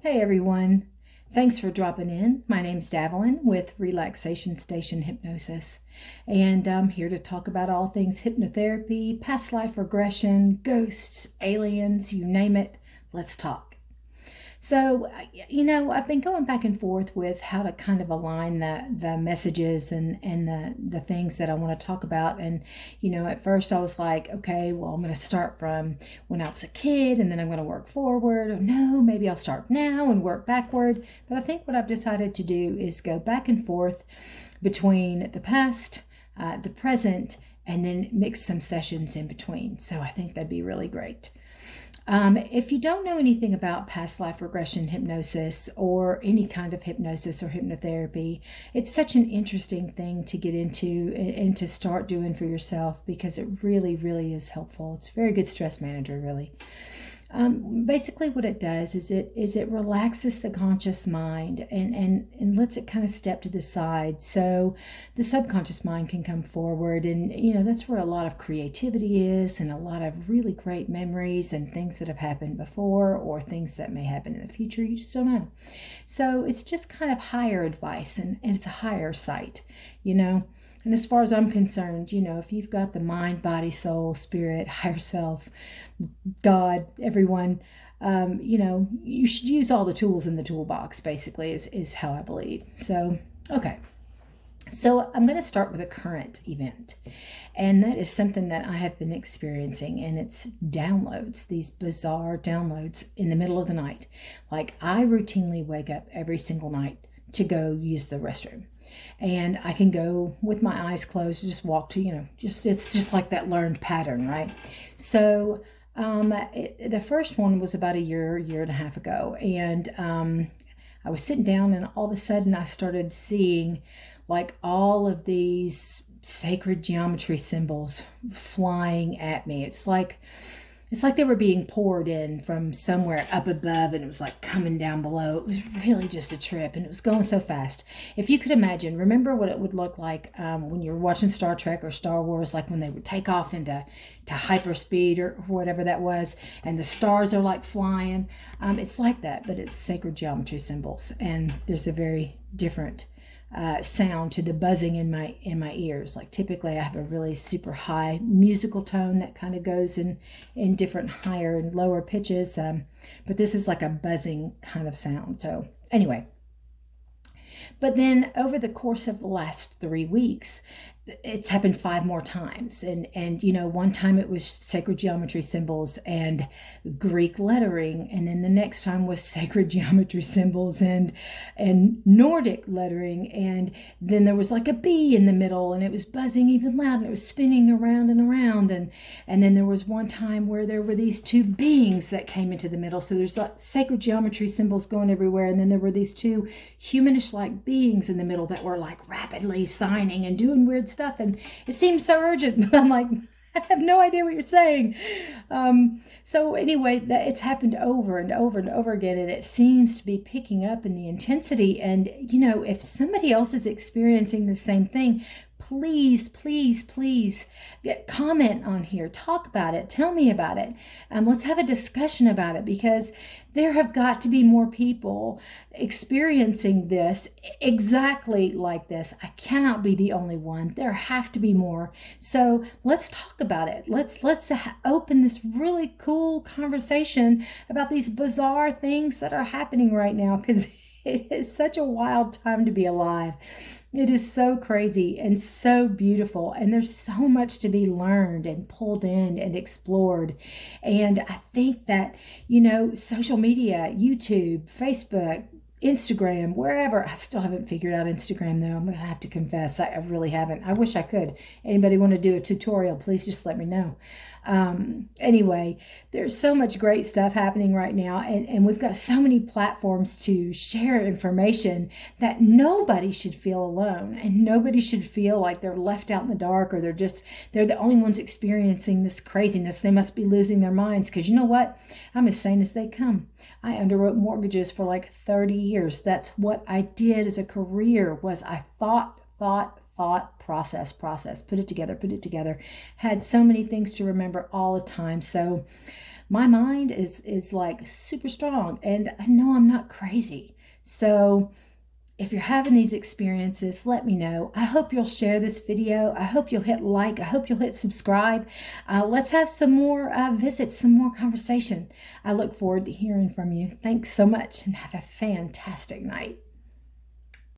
Hey everyone, thanks for dropping in. My name's Davelin with Relaxation Station Hypnosis, and I'm here to talk about all things hypnotherapy, past life regression, ghosts, aliens, you name it. Let's talk. So, I've been going back and forth with how to kind of align the messages and the things that I want to talk about. And, at first I was like, okay, well, I'm going to start from when I was a kid and then I'm going to work forward. Or no, maybe I'll start now and work backward. But I think what I've decided to do is go back and forth between the past, the present, and then mix some sessions in between. So I think that'd be really great. If you don't know anything about past life regression hypnosis or any kind of hypnosis or hypnotherapy, it's such an interesting thing to get into and to start doing for yourself because it really, really is helpful. It's a very good stress manager, really. Basically what it does is it relaxes the conscious mind and lets it kind of step to the side so the subconscious mind can come forward, and that's where a lot of creativity is and a lot of really great memories and things that have happened before or things that may happen in the future. You just don't know. So it's just kind of higher advice, and it's a higher sight, and as far as I'm concerned, if you've got the mind, body, soul, spirit, higher self, God, everyone, you should use all the tools in the toolbox, basically, is how I believe. So, okay. So I'm going to start with a current event, and that is something that I have been experiencing, and it's downloads, these bizarre downloads in the middle of the night. Like, I routinely wake up every single night to go use the restroom. And I can go with my eyes closed, just walk to, it's just like that learned pattern, right? So the first one was about a year and a half ago. And I was sitting down, and all of a sudden I started seeing like all of these sacred geometry symbols flying at me. It's like they were being poured in from somewhere up above, and it was like coming down below. It was really just a trip, and it was going so fast. If you could imagine, remember what it would look like when you were watching Star Trek or Star Wars, like when they would take off into hyperspeed or whatever that was, and the stars are like flying. It's like that, but it's sacred geometry symbols, and there's a very different sound to the buzzing in my ears. Like, typically I have a really super high musical tone that kind of goes in different higher and lower pitches, but this is like a buzzing kind of sound. So anyway, but then over the course of the last 3 weeks, it's happened 5 more times. And one time it was sacred geometry symbols and Greek lettering. And then the next time was sacred geometry symbols and Nordic lettering. And then there was like a bee in the middle, and it was buzzing even loud, and it was spinning around and around. And then there was one time where there were these 2 beings that came into the middle. So there's like sacred geometry symbols going everywhere. And then there were these 2 humanish like beings in the middle that were like rapidly signing and doing weird stuff, and it seems so urgent, but I'm like, I have no idea what you're saying. So anyway, that it's happened over and over and over again, and it seems to be picking up in the intensity. And if somebody else is experiencing the same thing, please, please, please comment on here. Talk about it. Tell me about it. Let's have a discussion about it, because there have got to be more people experiencing this exactly like this. I cannot be the only one. There have to be more. So let's talk about it. Let's open this really cool conversation about these bizarre things that are happening right now, because it is such a wild time to be alive. It is so crazy and so beautiful, and there's so much to be learned and pulled in and explored. And I think that, social media, YouTube, Facebook, Instagram, wherever. I still haven't figured out Instagram, though. I'm going to have to confess, I really haven't. I wish I could. Anybody want to do a tutorial, please just let me know. Anyway, there's so much great stuff happening right now, and we've got so many platforms to share information that nobody should feel alone, and nobody should feel like they're left out in the dark, or they're the only ones experiencing this craziness. They must be losing their minds, because you know what? I'm as sane as they come. I underwrote mortgages for like 30 years. That's what I did as a career. Was I thought, process, put it together, had so many things to remember all the time. So my mind is like super strong, and I know I'm not crazy. So if you're having these experiences, let me know. I hope you'll share this video. I hope you'll hit like. I hope you'll hit subscribe. Let's have some more visits, some more conversation. I look forward to hearing from you. Thanks so much, and have a fantastic night.